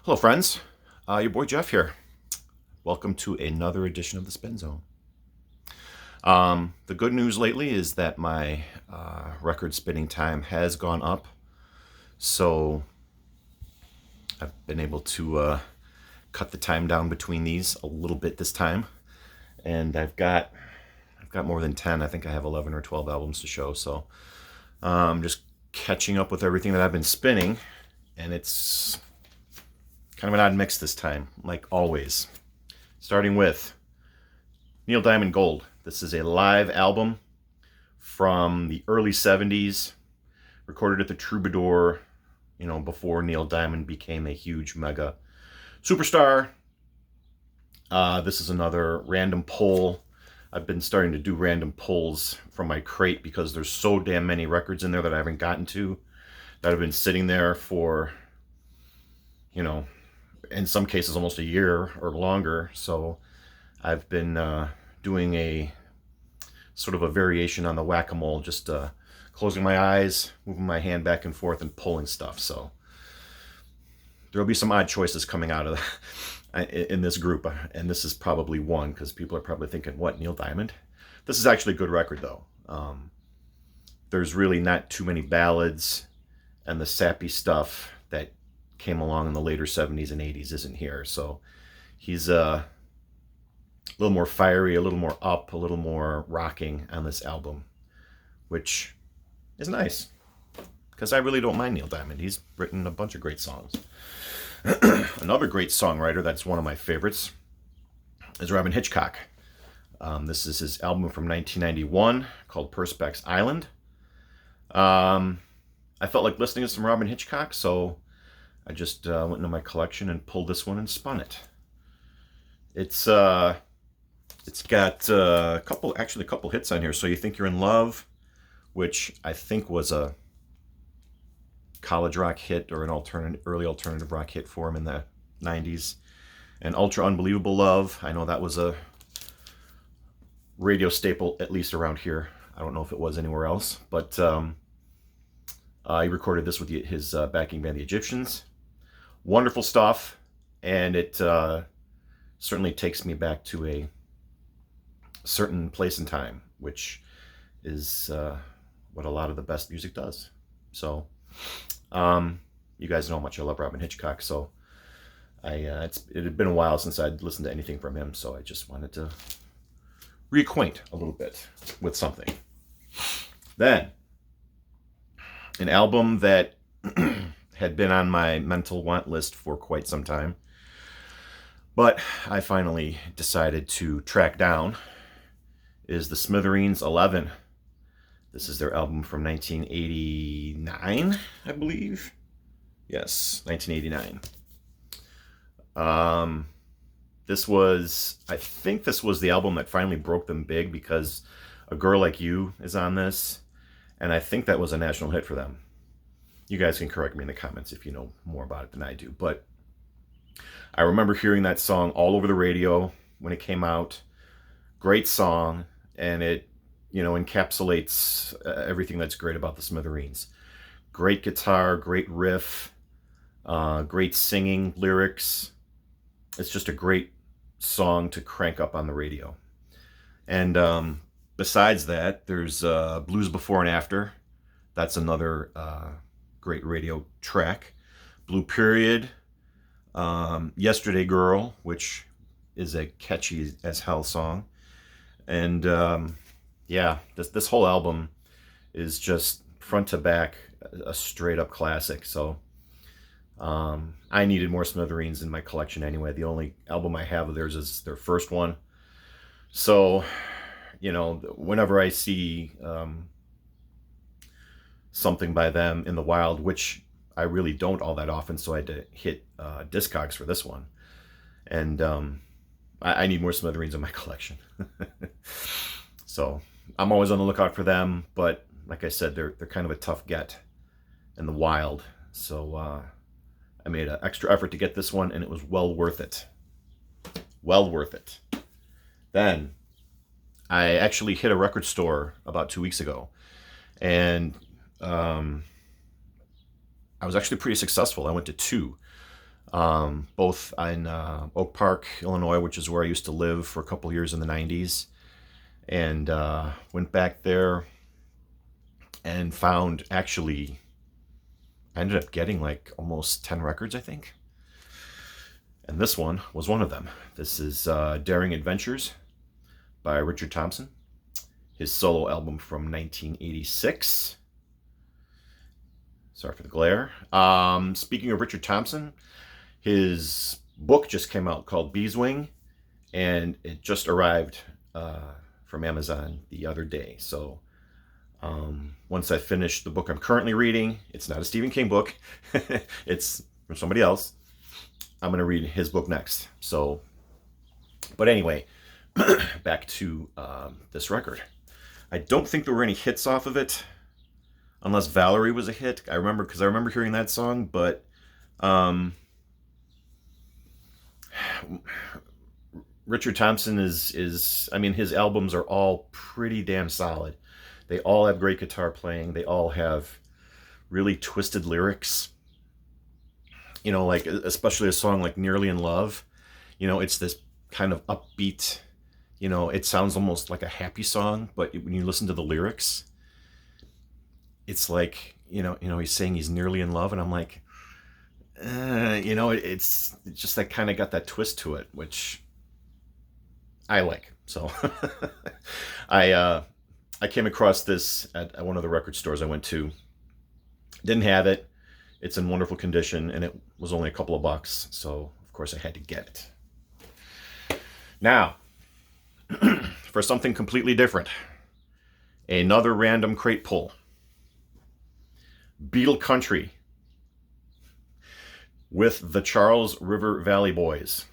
Hello, friends. Your boy Jeff here. Welcome to another edition of the Spin Zone. The good news lately is that my record spinning time has gone up, so I've been able to cut the time down between these a little bit this time, and I've got more than 10. I think I have 11 or 12 albums to show, so just catching up with everything that I've been spinning, and it's kind of an odd mix this time, like always. Starting with Neil Diamond Gold. This is a live album from the early 70s, recorded at the Troubadour, before Neil Diamond became a huge mega superstar. This is another random pull. I've been starting to do random pulls from my crate because there's so damn many records in there that I haven't gotten to, that have been sitting there for, in some cases almost a year or longer. So I've been doing a sort of a variation on the whack-a-mole, just closing my eyes, moving my hand back and forth, and pulling stuff. So there'll be some odd choices coming out of in this group, and this is probably one, because people are probably thinking, what, Neil Diamond? This is actually a good record, though. There's really not too many ballads, and the sappy stuff that came along in the later 70s and 80s isn't here. So he's a little more fiery, a little more up, a little more rocking on this album, which is nice, because I really don't mind Neil Diamond. He's written a bunch of great songs. Another great songwriter that's one of my favorites is Robin Hitchcock. This is his album from 1991 called Perspex Island. I felt like listening to some Robin Hitchcock, so I just went into my collection and pulled this one and spun it. It's got a couple hits on here. So You Think You're in Love, which I think was a college rock hit or an early alternative rock hit for him in the 90s. And Ultra Unbelievable Love, I know that was a radio staple, at least around here. I don't know if it was anywhere else, but he recorded this with his backing band, the Egyptians. Wonderful stuff, and it certainly takes me back to a certain place and time, which is what a lot of the best music does. So you guys know how much I love Robin Hitchcock, so it had been a while since I'd listened to anything from him, so I just wanted to reacquaint a little bit with something. Then, an album that had been on my mental want list for quite some time, but I finally decided to track down, is the Smithereens 11. This is their album from 1989, I believe. Yes, 1989. I think this was the album that finally broke them big, because A Girl Like You is on this, and I think that was a national hit for them. You guys can correct me in the comments if you know more about it than I do, but I remember hearing that song all over the radio when it came out. Great song, and it, encapsulates everything that's great about the Smithereens. Great guitar, great riff, great singing, lyrics. It's just a great song to crank up on the radio. And besides that, there's Blues Before and After. That's another great radio track. Blue Period. Yesterday Girl, which is a catchy as hell song. And this whole album is just front to back a straight up classic. So I needed more Smithereens in my collection anyway. The only album I have of theirs is their first one. So, whenever I see something by them in the wild, which I really don't all that often, so I had to hit Discogs for this one. And I need more Smithereens in my collection. So I'm always on the lookout for them, but like I said, they're kind of a tough get in the wild. So I made an extra effort to get this one, and it was well worth it. Well worth it. Then I actually hit a record store about 2 weeks ago, and I was actually pretty successful. I went to two. both in Oak Park, Illinois, which is where I used to live for a couple years in the 90s. And went back there and found, actually, I ended up getting like almost 10 records, I think. And this one was one of them. This is Daring Adventures by Richard Thompson, his solo album from 1986. Sorry for the glare. Speaking of Richard Thompson, his book just came out called Beeswing, and it just arrived from Amazon the other day. So once I finish the book I'm currently reading, it's not a Stephen King book, it's from somebody else. I'm going to read his book next. So, but anyway, back to this record. I don't think there were any hits off of it, unless Valerie was a hit. I remember hearing that song, but Richard Thompson is I mean, his albums are all pretty damn solid. They all have great guitar playing. They all have really twisted lyrics. You know, like especially a song like Nearly in Love. You know, it's this kind of upbeat, you know, it sounds almost like a happy song, but when you listen to the lyrics, it's like, he's saying he's nearly in love, and I'm like, it's just that kind of got that twist to it, which I like. So I came across this at one of the record stores I went to. Didn't have it. It's in wonderful condition, and it was only a couple of bucks, so of course I had to get it. Now, for something completely different, another random crate pull. Beatle Country with the Charles River Valley Boys.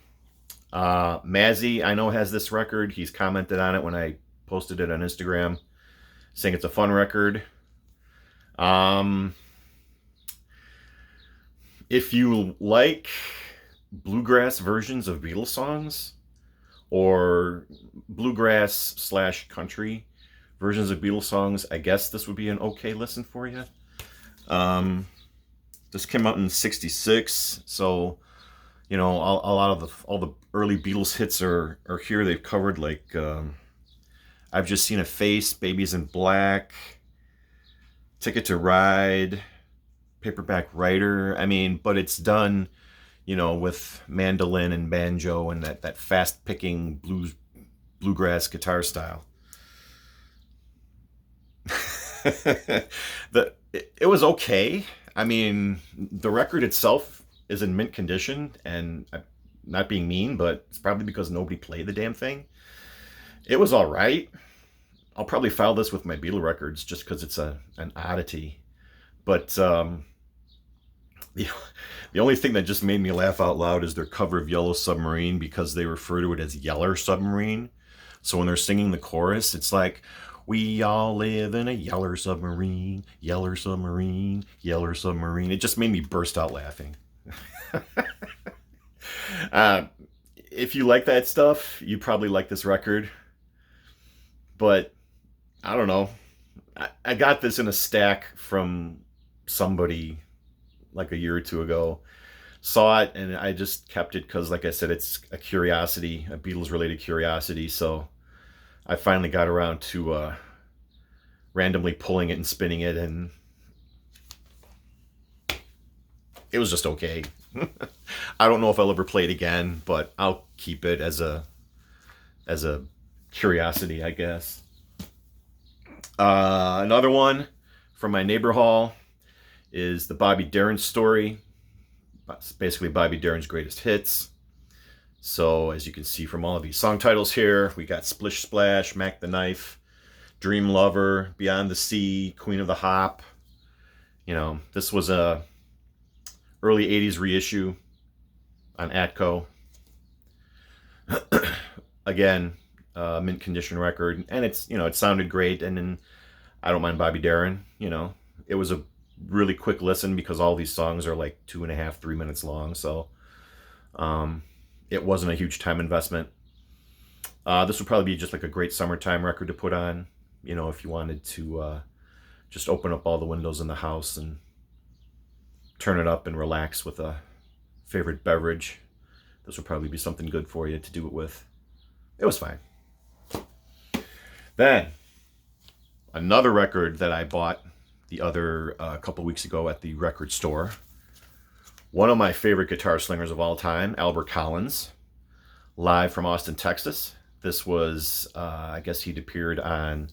Mazzy, I know, has this record. He's commented on it when I posted it on Instagram, saying it's a fun record. If you like bluegrass versions of Beatles songs, or bluegrass / country versions of Beatles songs, I guess this would be an okay listen for you. This came out in '66, so a lot of all the early Beatles hits are here. They've covered like I've Just Seen a Face, Babies in Black, Ticket to Ride, Paperback Writer. I mean, but it's done, with mandolin and banjo and that fast picking bluegrass guitar style. It was okay. I mean, the record itself is in mint condition, and I'm not being mean, but it's probably because nobody played the damn thing. It was all right. I'll probably file this with my Beatle records just because it's an oddity. But the only thing that just made me laugh out loud is their cover of Yellow Submarine, because they refer to it as Yeller Submarine. So when they're singing the chorus, it's like, we all live in a yeller submarine, yeller submarine, yeller submarine. It just made me burst out laughing. If you like that stuff, you probably like this record. But I don't know. I got this in a stack from somebody like a year or two ago. Saw it, and I just kept it because, like I said, it's a curiosity, a Beatles-related curiosity. So I finally got around to randomly pulling it and spinning it, and it was just okay. I don't know if I'll ever play it again, but I'll keep it as a curiosity, I guess. Another one from my neighbor hall is the Bobby Darin story. It's basically Bobby Darin's greatest hits. So as you can see from all of these song titles here, we got Splish Splash, Mac the Knife, Dream Lover, Beyond the Sea, Queen of the Hop. This was a early 80s reissue on Atco. Again, mint condition record, and it's, it sounded great, and then I don't mind Bobby Darin. It was a really quick listen because all these songs are like 2.5, 3 minutes long, so it wasn't a huge time investment. This would probably be just like a great summertime record to put on, if you wanted to just open up all the windows in the house and turn it up and relax with a favorite beverage. This would probably be something good for you to do it with. It was fine. Then, another record that I bought the other couple weeks ago at the record store. One of my favorite guitar slingers of all time, Albert Collins, live from Austin, Texas. This was, I guess he'd appeared on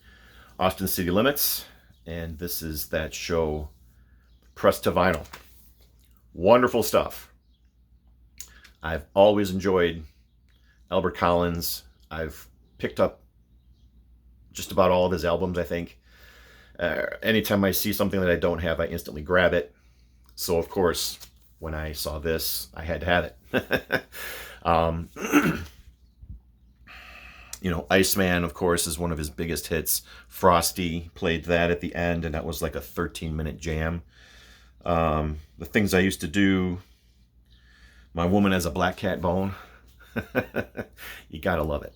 Austin City Limits, and this is that show, pressed to vinyl. Wonderful stuff. I've always enjoyed Albert Collins. I've picked up just about all of his albums, I think. Anytime I see something that I don't have, I instantly grab it. So, of course, when I saw this, I had to have it. You know, Iceman, of course, is one of his biggest hits. Frosty played that at the end, and that was like a 13-minute jam. The Things I Used to Do, My Woman Has a Black Cat Bone. You gotta love it.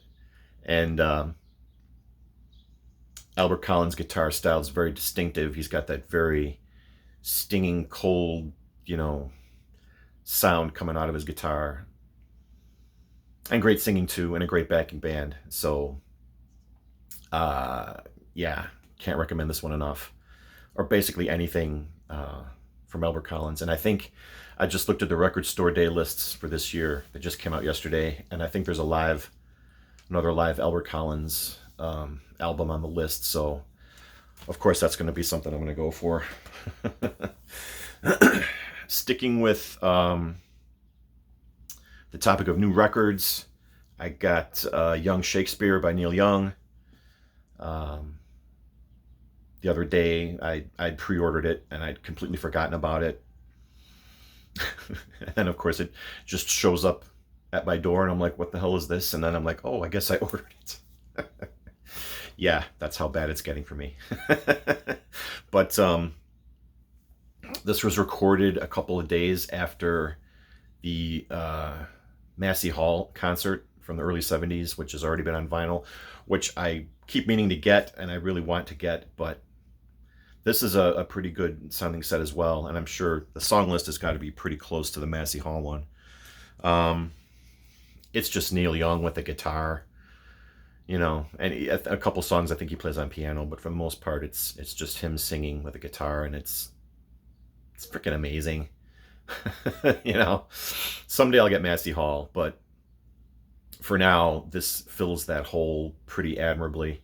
And Albert Collins' guitar style is very distinctive. He's got that very stinging, cold, you know, sound coming out of his guitar. And great singing too, and a great backing band. So, yeah, can't recommend this one enough. Or basically anything from Albert Collins. And I think I just looked at the record store day lists for this year. They just came out yesterday, and I think there's another live Albert Collins album on the list. So, of course, that's going to be something I'm going to go for. Sticking with the topic of new records, I got Young Shakespeare by Neil Young. The other day, I'd pre-ordered it, and I'd completely forgotten about it. And, of course, it just shows up at my door, and I'm like, what the hell is this? And then I'm like, oh, I guess I ordered it. Yeah, that's how bad it's getting for me. But this was recorded a couple of days after the Massey Hall concert from the early 70s, which has already been on vinyl, which I keep meaning to get, and I really want to get, but this is a pretty good sounding set as well, and I'm sure the song list has got to be pretty close to the Massey Hall one. It's just Neil Young with the guitar, you know, and a couple songs I think he plays on piano, but for the most part, it's just him singing with a guitar, and it's freaking amazing. You know, someday I'll get Massey Hall, but for now, this fills that hole pretty admirably.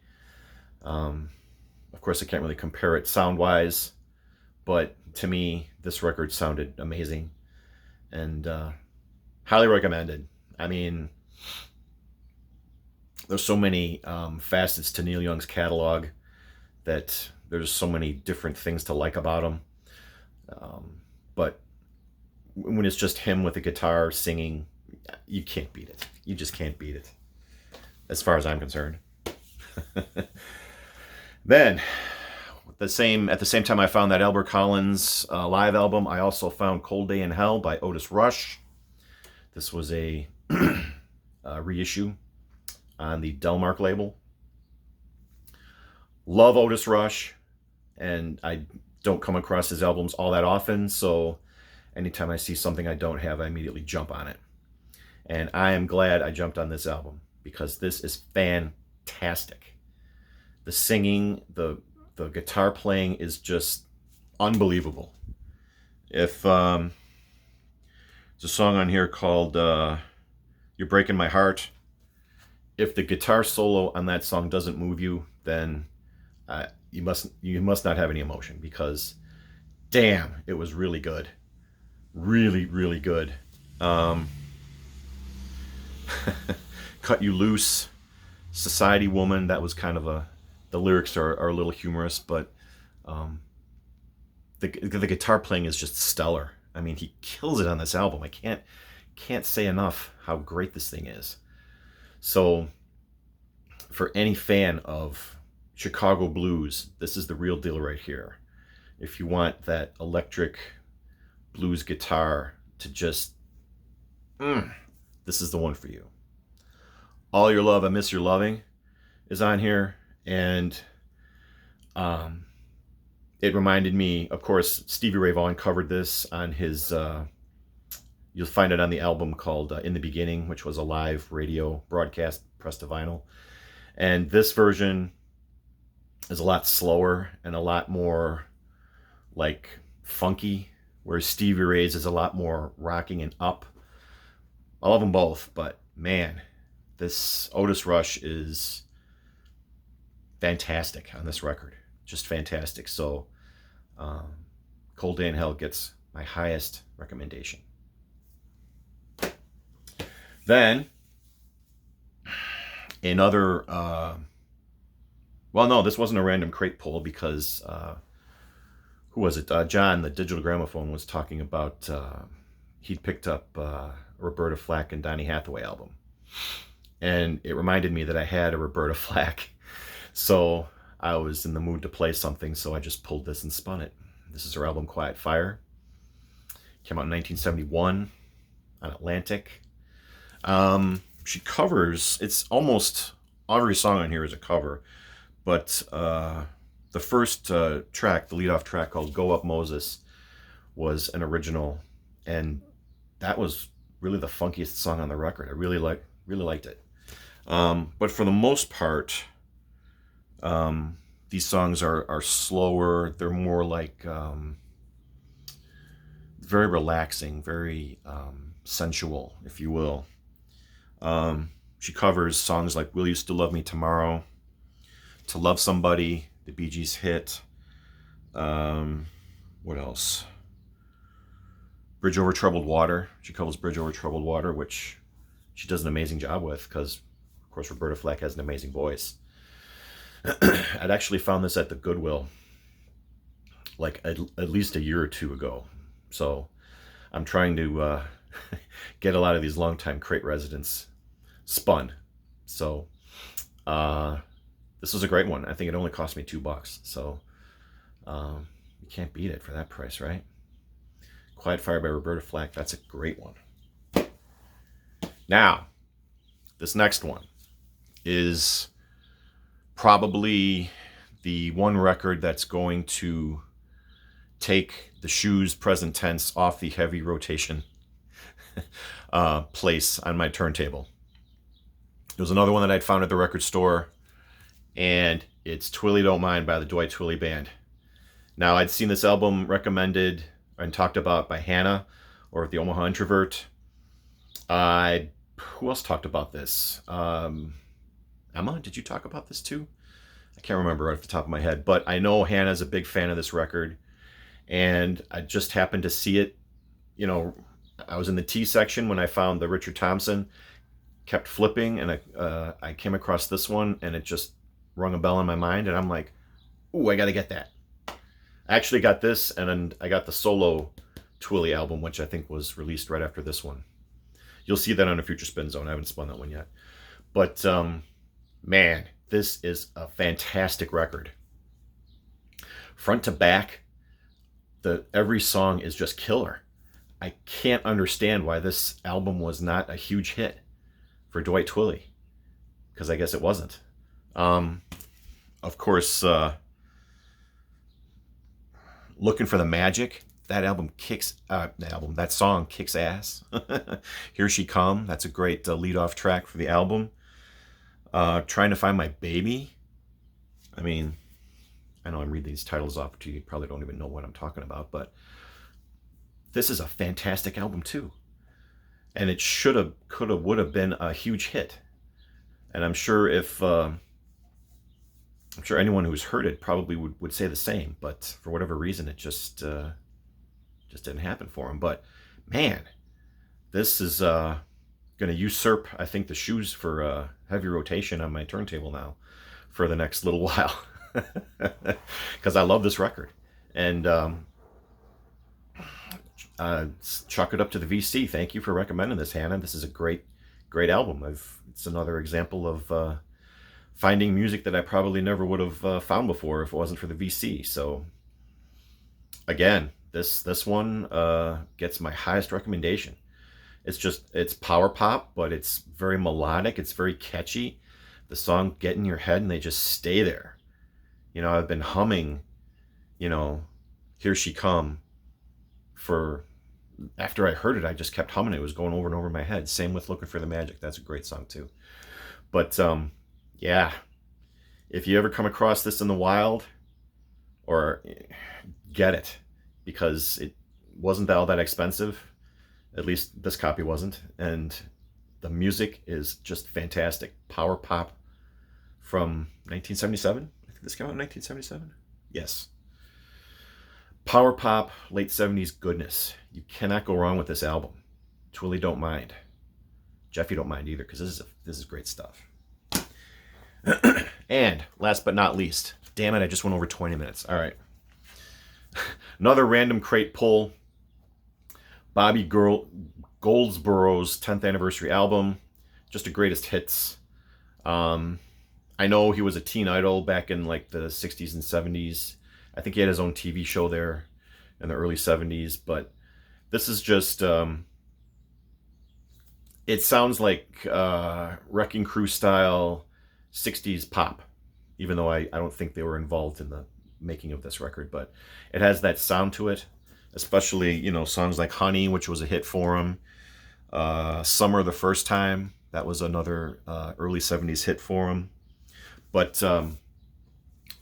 Of course, I can't really compare it sound-wise, but to me, this record sounded amazing, and highly recommended. I mean, there's so many facets to Neil Young's catalog that there's so many different things to like about him. But when it's just him with a guitar singing, you can't beat it. You just can't beat it, as far as I'm concerned. Then, at the same time I found that Albert Collins live album, I also found Cold Day in Hell by Otis Rush. This was a reissue on the Delmark label. Love Otis Rush, and I don't come across his albums all that often, so anytime I see something I don't have, I immediately jump on it. And I am glad I jumped on this album, because this is fantastic. The singing, the guitar playing is just unbelievable. If there's a song on here called You're Breaking My Heart. If the guitar solo on that song doesn't move you, then you must not have any emotion, because damn, it was really good. Really, really good. Cut You Loose, Society Woman, that was kind of the lyrics are a little humorous, but the guitar playing is just stellar. I mean, he kills it on this album. I can't say enough how great this thing is. So, for any fan of Chicago blues, this is the real deal right here. If you want that electric blues guitar to just, this is the one for you. All Your Love, I Miss Your Loving is on here, and it reminded me, of course, Stevie Ray Vaughan covered this on his You'll find it on the album called In the Beginning, which was a live radio broadcast pressed to vinyl. And this version is a lot slower and a lot more like funky, whereas Stevie Ray's is a lot more rocking and up. I love them both, but man, this Otis Rush is fantastic on this record. Just fantastic. So Cold Day in Hell gets my highest recommendation. Then another, well, no, this wasn't a random crate pull because, who was it? John, the Digital Gramophone, was talking about, he'd picked up Roberta Flack and Donny Hathaway album. And it reminded me that I had a Roberta Flack. So I was in the mood to play something, so I just pulled this and spun it. This is her album Quiet Fire. Came out in 1971 on Atlantic. She covers, it's almost every song on here is a cover, but the first track, the lead-off track called Go Up Moses, was an original, and that was really the funkiest song on the record. I really liked it. But for the most part, these songs are slower. They're more like very relaxing, very sensual, if you will. She covers songs like Will You Still Love Me Tomorrow, To Love Somebody, the Bee Gees hit. What else? Bridge Over Troubled Water. She covers Bridge Over Troubled Water, which she does an amazing job with because, of course, Roberta Flack has an amazing voice. I'd actually found this at the Goodwill like at least a year or two ago. So I'm trying to get a lot of these longtime crate residents spun. So this was a great one. I think it only cost me $2. So you can't beat it for that price, right? Quiet Fire by Roberta Flack. That's a great one. Now, this next one is probably the one record that's going to take the Shoes present tense off the heavy rotation place on my turntable. It was another one that I'd found at the record store, and it's Twilly Don't Mind by the Dwight Twilly Band. Now, I'd seen this album recommended and talked about by Hannah or at the Omaha Introvert. Who else talked about this? Emma, did you talk about this too? I can't remember right off the top of my head, but I know Hannah's a big fan of this record, and I just happened to see it. You know, I was in the T section when I found the Richard Thompson, kept flipping, and I came across this one, and it just rung a bell in my mind, and I'm like, ooh, I got to get that. I actually got this, and then I got the solo Twilly album, which I think was released right after this one. You'll see that on a future spin zone. I haven't spun that one yet. But, man, this is a fantastic record. Front to back, every song is just killer. I can't understand why this album was not a huge hit for Dwight Twilly, because I guess it wasn't. Of course, Looking for the Magic, that song kicks ass. Here She Come, that's a great lead-off track for the album. Trying to Find My Baby. I mean, I know I'm reading these titles off to you. You probably don't even know what I'm talking about, but this is a fantastic album too. And it should have, could have, would have been a huge hit. And I'm sure anyone who's heard it probably would say the same, but for whatever reason, it just didn't happen for him. But man, this is going to usurp, I think, the Shoes for heavy rotation on my turntable now for the next little while, because I love this record. And chalk it up to the VC. Thank you for recommending this, Hannah. This is a great album. It's another example of finding music that I probably never would have found before if it wasn't for the VC. So again, this one gets my highest recommendation. It's power pop, but it's very melodic. It's very catchy. The songs get in your head and they just stay there. You know, I've been humming, Here She Come for after I heard it, I just kept humming it. It was going over and over in my head. Same with Looking for the Magic. That's a great song too. But yeah, if you ever come across this in the wild, or get it, because it wasn't all that expensive. At least this copy wasn't. And the music is just fantastic. Power pop from 1977. I think this came out in 1977. Yes. Power pop, late 70s goodness. You cannot go wrong with this album. Twilly don't mind. Jeffy don't mind either, because this is great stuff. And last but not least, damn it, I just went over 20 minutes. All right. Another random crate pull. Bobby Goldsborough's 10th anniversary album. Just a greatest hits. I know he was a teen idol back in like the 60s and 70s. I think he had his own TV show there in the early 70s. But this is just... it sounds like Wrecking Crew style 60s pop. Even though I don't think they were involved in the making of this record. But it has that sound to it. Especially, you know, songs like Honey, which was a hit for him. Summer the First Time. That was another early 70s hit for him. But the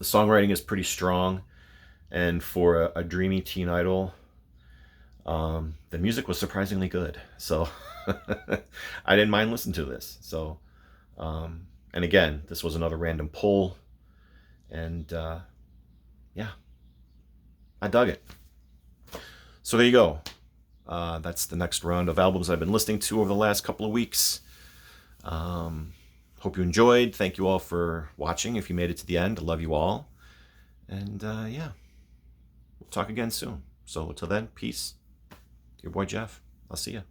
songwriting is pretty strong. And for a dreamy teen idol, the music was surprisingly good. So I didn't mind listening to this. So, and again, this was another random pull. And yeah, I dug it. So there you go. That's the next round of albums I've been listening to over the last couple of weeks. Hope you enjoyed. Thank you all for watching. If you made it to the end, I love you all. And yeah, we'll talk again soon. So until then, peace. Your boy Jeff. I'll see you.